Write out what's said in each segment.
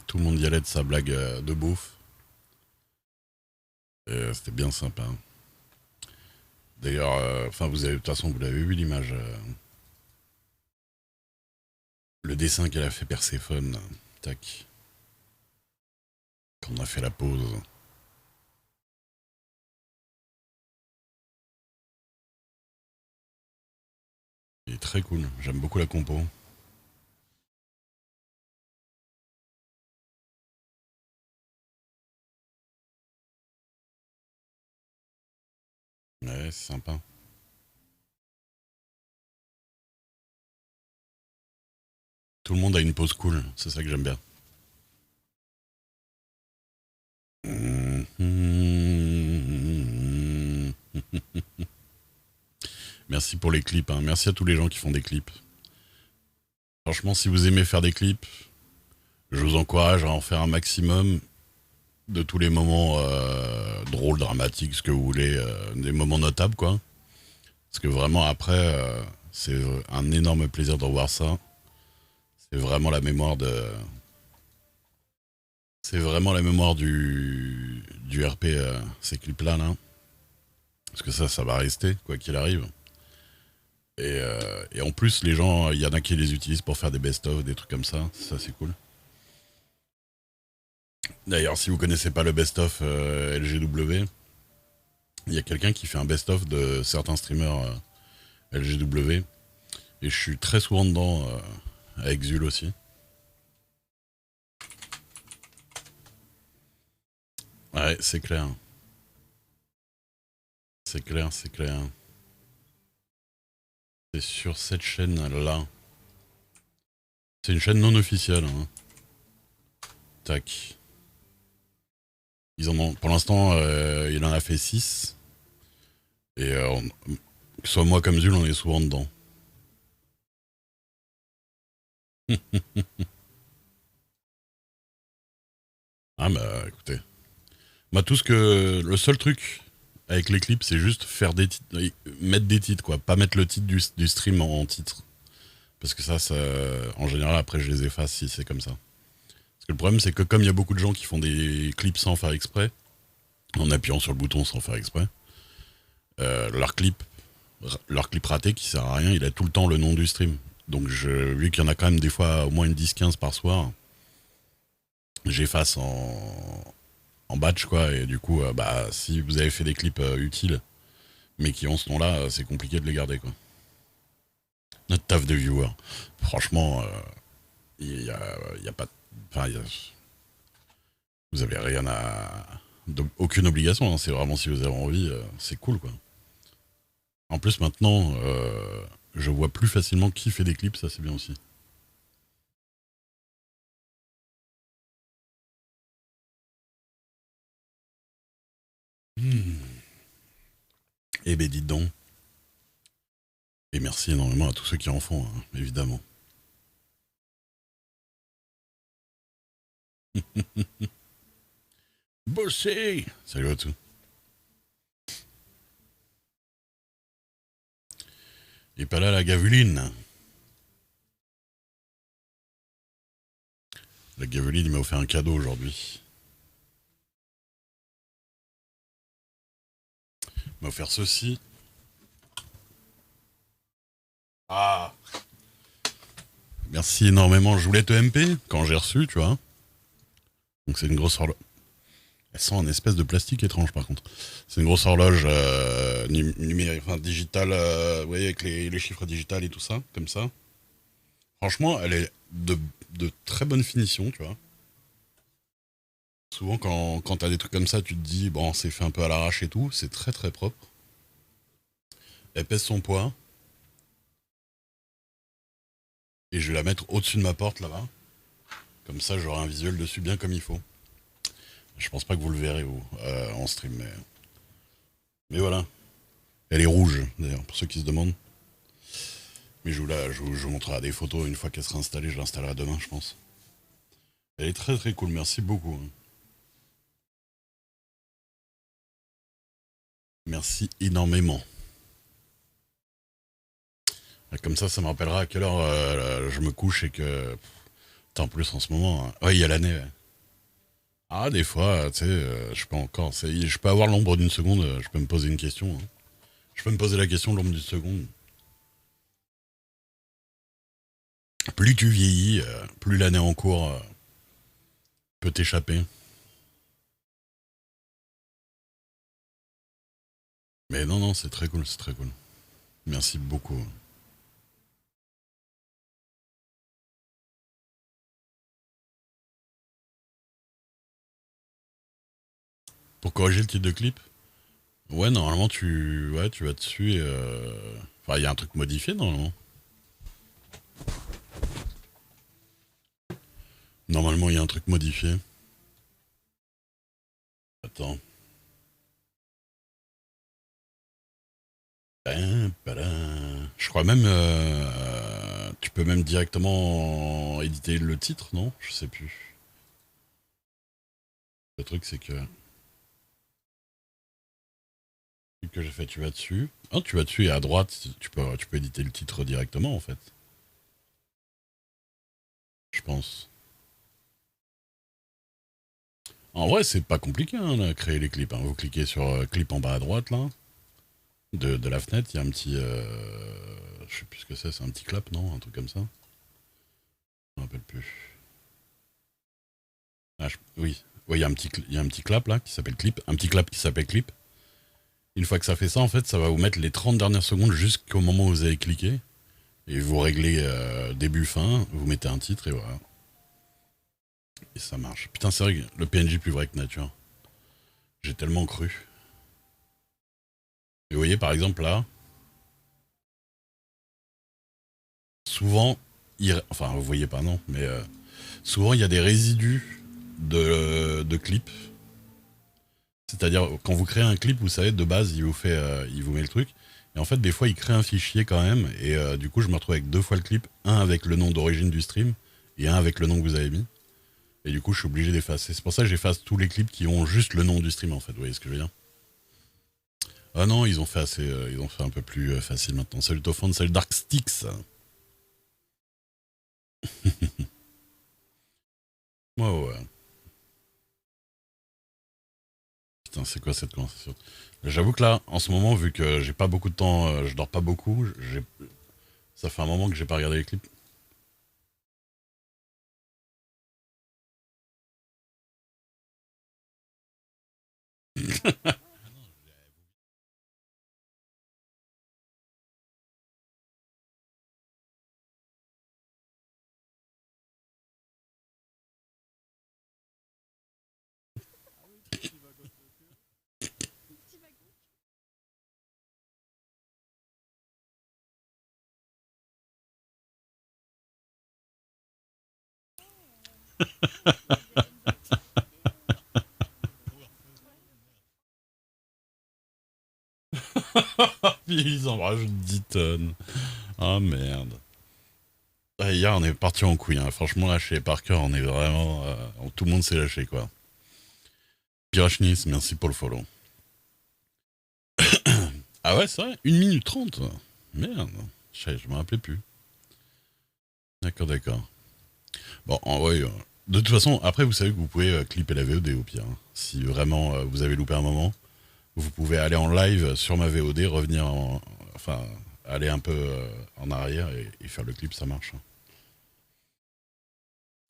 tout le monde y allait de sa blague de bouffe. C'était bien sympa. D'ailleurs, enfin, vous avez, de toute façon, vous l'avez vu l'image, le dessin qu'elle a fait Perséphone, tac, quand on a fait la pause. Il est très cool, j'aime beaucoup la compo. Ouais, c'est sympa. Tout le monde a une pose cool, c'est ça que j'aime bien. Merci pour les clips, hein. Merci à tous les gens qui font des clips. Franchement, si vous aimez faire des clips, je vous encourage à en faire un maximum de tous les moments drôles, dramatiques, ce que vous voulez, des moments notables, quoi. Parce que vraiment, après, c'est un énorme plaisir de revoir ça. C'est vraiment la mémoire de. C'est vraiment la mémoire du RP, ces clips-là, là. Parce que ça va rester, quoi qu'il arrive. Et en plus, les gens, il y en a qui les utilisent pour faire des best-of, des trucs comme ça. Ça, c'est cool. D'ailleurs, si vous connaissez pas le best-of LGW, il y a quelqu'un qui fait un best-of de certains streamers LGW. Et je suis très souvent dedans, avec Zul aussi. Ouais, c'est clair. C'est clair, c'est clair. C'est sur cette chaîne-là. C'est une chaîne non officielle, hein. Tac. Ils en ont, pour l'instant, il en a fait 6. Et que ce soit moi comme Zul, on est souvent dedans. Ah bah écoutez. Bah tout ce que. Le seul truc avec les clips, c'est juste faire des titres, mettre des titres, quoi. Pas mettre le titre du stream en titre. Parce que ça, en général, après, je les efface si c'est comme ça. Parce que le problème, c'est que comme il y a beaucoup de gens qui font des clips sans faire exprès, en appuyant sur le bouton sans faire exprès, euh, leur clip, leur clip raté qui sert à rien, il a tout le temps le nom du stream. Donc, vu qu'il y en a quand même des fois au moins une 10-15 par soir, j'efface en batch, quoi. Et du coup, bah, si vous avez fait des clips utiles, mais qui ont ce nom-là, c'est compliqué de les garder, quoi. Notre taf de viewer. Franchement, il y a pas. Enfin, vous avez rien à. Aucune obligation, hein. C'est vraiment si vous avez envie, c'est cool, quoi. En plus, maintenant, je vois plus facilement qui fait des clips, ça c'est bien aussi. Hmm. Eh ben, dites donc. Et merci énormément à tous ceux qui en font, hein, évidemment. Bossé. Salut à tous. Et pas là la gavuline. La gavuline, il m'a offert un cadeau aujourd'hui. Il m'a offert ceci. Ah. Merci énormément. Je voulais te MP quand j'ai reçu, tu vois. Donc c'est une grosse horloge. Elle sent un espèce de plastique étrange par contre. C'est une grosse horloge numérique, enfin digitale, vous voyez, avec les chiffres digitales et tout ça, comme ça. Franchement, elle est de très bonne finition, tu vois. Souvent, quand t'as des trucs comme ça, tu te dis, bon, c'est fait un peu à l'arrache et tout. C'est très très propre. Elle pèse son poids. Et je vais la mettre au-dessus de ma porte là-bas. Comme ça, j'aurai un visuel dessus bien comme il faut. Je pense pas que vous le verrez en stream, mais voilà. Elle est rouge, d'ailleurs, pour ceux qui se demandent. Mais je vous montrerai des photos une fois qu'elle sera installée. Je l'installerai demain, je pense. Elle est très très cool, merci beaucoup, hein. Merci énormément. Comme ça me rappellera à quelle heure je me couche et que. Putain, en plus, en ce moment. Hein. Ouais, il y a l'année, ouais. Ah, des fois, tu sais, je peux encore. Je peux avoir l'ombre d'une seconde, je peux me poser une question, hein. Je peux me poser la question de l'ombre d'une seconde. Plus tu vieillis, plus l'année en cours peut t'échapper. Mais non, non, c'est très cool, c'est très cool. Merci beaucoup. Pour corriger le titre de clip. Ouais, normalement, tu vas dessus et. Enfin, il y a un truc modifié, normalement. Normalement, il y a un truc modifié. Attends. Je crois même. Tu peux même directement éditer le titre, non? Je sais plus. Le truc, c'est que j'ai fait, tu vas dessus. Ah, tu vas dessus et à droite, tu peux éditer le titre directement, en fait. Je pense. En vrai, c'est pas compliqué, hein, là, créer les clips, hein. Vous cliquez sur clip en bas à droite, là, de la fenêtre. Il y a un petit. Je sais plus ce que c'est un petit clap, non? Un truc comme ça. Je me rappelle plus. Ah, oui. Oui, il y a un petit clap, là, qui s'appelle clip. Un petit clap qui s'appelle clip. Une fois que ça fait ça, en fait, ça va vous mettre les 30 dernières secondes jusqu'au moment où vous avez cliqué. Et vous réglez début-fin, vous mettez un titre et voilà. Et ça marche. Putain, c'est vrai que le PNJ plus vrai que nature. J'ai tellement cru. Et vous voyez, par exemple, là, souvent, enfin, vous voyez pas, non, mais souvent, il y a des résidus de clips. C'est-à-dire, quand vous créez un clip, vous savez, de base, il vous met le truc. Et en fait, des fois, il crée un fichier quand même. Et du coup, je me retrouve avec deux fois le clip. Un avec le nom d'origine du stream et un avec le nom que vous avez mis. Et du coup, je suis obligé d'effacer. C'est pour ça que j'efface tous les clips qui ont juste le nom du stream, en fait. Vous voyez ce que je veux dire? Ah non, ils ont fait un peu plus facile maintenant. Salut Tophon, salut Dark Sticks. Ouais, ouais, ouais. Putain, c'est quoi cette conversation? J'avoue que là, en ce moment, vu que j'ai pas beaucoup de temps, je dors pas beaucoup, ça fait un moment que j'ai pas regardé les clips. Ils en rajoutent 10 tonnes. Ah merde. Ah, hier, on est parti en couille, hein. Franchement, là, chez Parker, on est vraiment. Tout le monde s'est lâché, quoi. Pirachnis, merci pour le follow. Ah ouais, c'est vrai, 1 minute 30. Merde. Je me rappelais plus. D'accord, d'accord. Bon, ouais, de toute façon, après, vous savez que vous pouvez clipper la VOD au pire, hein. Si vraiment vous avez loupé un moment, vous pouvez aller en live sur ma VOD, enfin, aller un peu en arrière et faire le clip, ça marche, hein.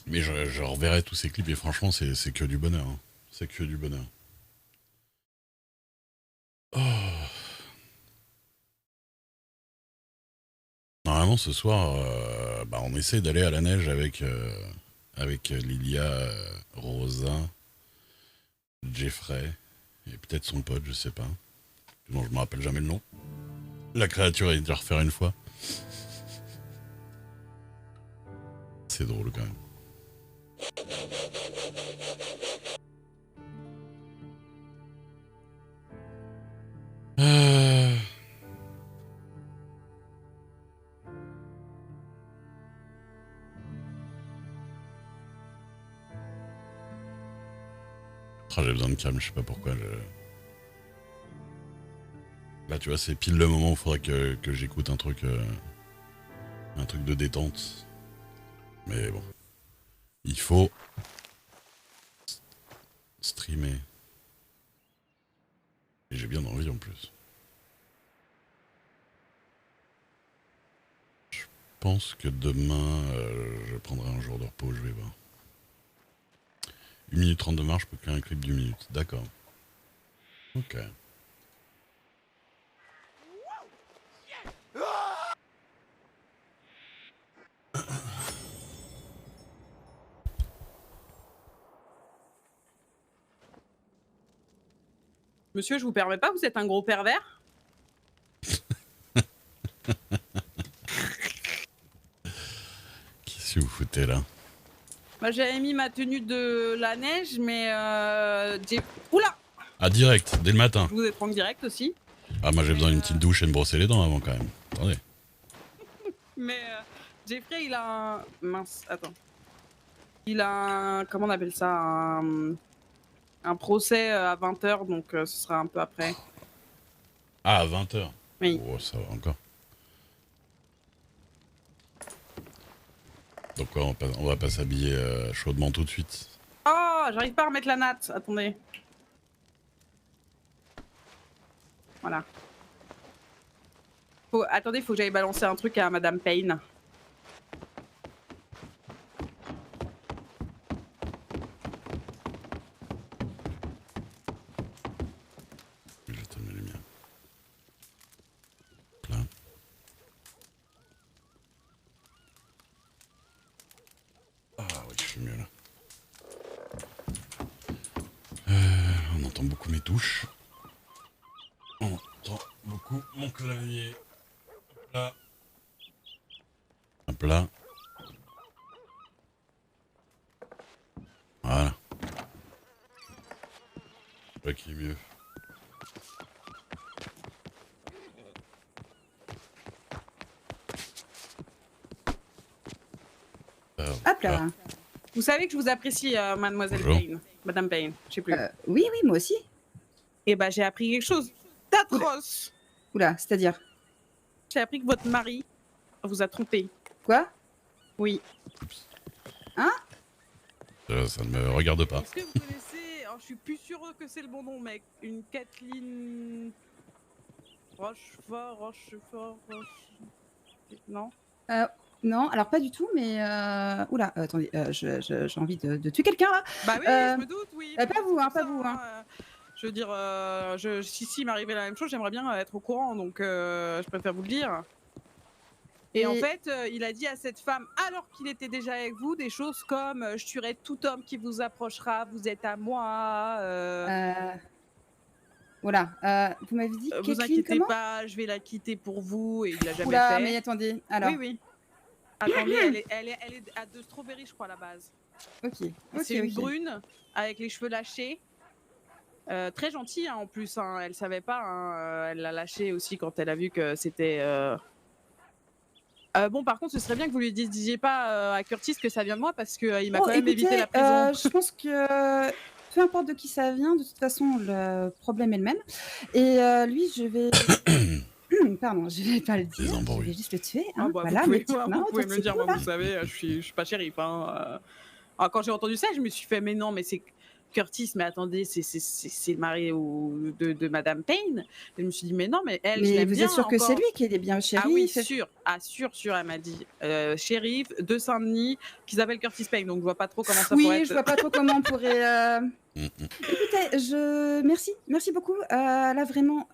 Mais je reverrai tous ces clips et franchement, c'est que du bonheur, hein. C'est que du bonheur. Oh. Normalement, ce soir, bah, on essaie d'aller à la neige avec Lilia, Rosa, Jeffrey et peut-être son pote, je sais pas. Non, je me rappelle jamais le nom. La créature est déjà refaire une fois. C'est drôle quand même. Euh... Oh, j'ai besoin de calme, je sais pas pourquoi. Là, tu vois, c'est pile le moment où il faudrait que j'écoute un truc de détente. Mais bon, il faut. streamer. Et j'ai bien envie en plus. Je pense que demain, je prendrai un jour de repos, je vais voir. 1 minute 30 de marche, je peux créer un clip d'1 minute. D'accord. Ok. Monsieur, je vous permets pas, vous êtes un gros pervers. Qu'est-ce que vous foutez là? Bah, j'avais mis ma tenue de la neige, mais j'ai... Oula! Ah, direct, dès le matin. Je vous ai pris direct aussi. Ah, moi j'ai besoin d'une petite douche et me brosser les dents avant quand même. Attendez. Mais Jeffrey, il a un... Mince, attends. Il a un... Comment on appelle ça? Un procès à 20h, donc ce sera un peu après. Ah, à 20h. Oui. Oh, ça va encore. Donc quoi, on va pas s'habiller chaudement tout de suite. Oh, j'arrive pas à remettre la natte. Attendez. Voilà. Attendez, faut que j'aille balancer un truc à Madame Payne. Je vais éteindre mes lumières. Là. Ah oui, je suis mieux là. On entend beaucoup mes touches. On entend beaucoup mon clavier. Hop là. Hop là. Voilà. Je crois qu'il est mieux. Hop là. Vous savez que je vous apprécie, Mademoiselle Bonjour. Payne. Madame Payne, je sais plus. Oui, oui, moi aussi. Et bah, j'ai appris quelque chose d'atroce. Oula, c'est-à-dire J'ai appris que votre mari vous a trompé. quoi? Oui. Hein? Ça ne me regarde pas. Est-ce que vous connaissez... Alors, je suis plus sûre que c'est le bon nom, mec. Une Kathleen... Rochefort... Non? Non, alors pas du tout, mais oula, attendez, j'ai envie de tuer quelqu'un là. Bah oui, je me doute, oui. pas vous, hein, C'est pas vous, hein. Je veux dire, si m'arrivait la même chose, j'aimerais bien être au courant, donc je préfère vous le dire. Et en fait, il a dit à cette femme, alors qu'il était déjà avec vous, des choses comme je tuerai tout homme qui vous approchera, vous êtes à moi. Voilà, vous m'avez dit Vous Kathleen inquiétez comment? pas, je vais la quitter pour vous, et il l'a jamais Oula, fait. mais attendez, alors. Oui, oui. Attendez, elle est à de Strawberry, je crois, à la base. Ok, C'est une brune avec les cheveux lâchés. Très gentille hein, en plus, hein. Elle savait pas, hein. Elle l'a lâché aussi quand elle a vu que c'était... bon, par contre, ce serait bien que vous lui disiez pas à Curtis que ça vient de moi parce qu'il m'a quand même évité la prison. Je pense que peu importe de qui ça vient, de toute façon, le problème est le même. Et lui, je vais... Pardon, je vais pas le dire, je vais juste le tuer. Hein. Bah, voilà, vous pouvez me le dire, moi, là. vous savez, je suis pas shérif. Hein. Alors, quand j'ai entendu ça, je me suis fait, mais non, mais c'est Curtis, mais attendez, c'est le mari de Madame Payne. Et je me suis dit, mais non, mais elle, je Mais l'aime vous bien êtes sûr que encore. c'est lui qui est bien shérif? Ah oui, sûr, elle m'a dit. Shérif de Saint-Denis, qui s'appelle Curtis Payne, donc je vois pas trop comment ça pourrait être. Oui, je vois pas trop comment on pourrait... Écoutez, merci beaucoup. Là, vraiment,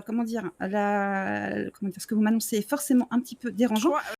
comment dire, ce que vous m'annoncez est forcément un petit peu dérangeant.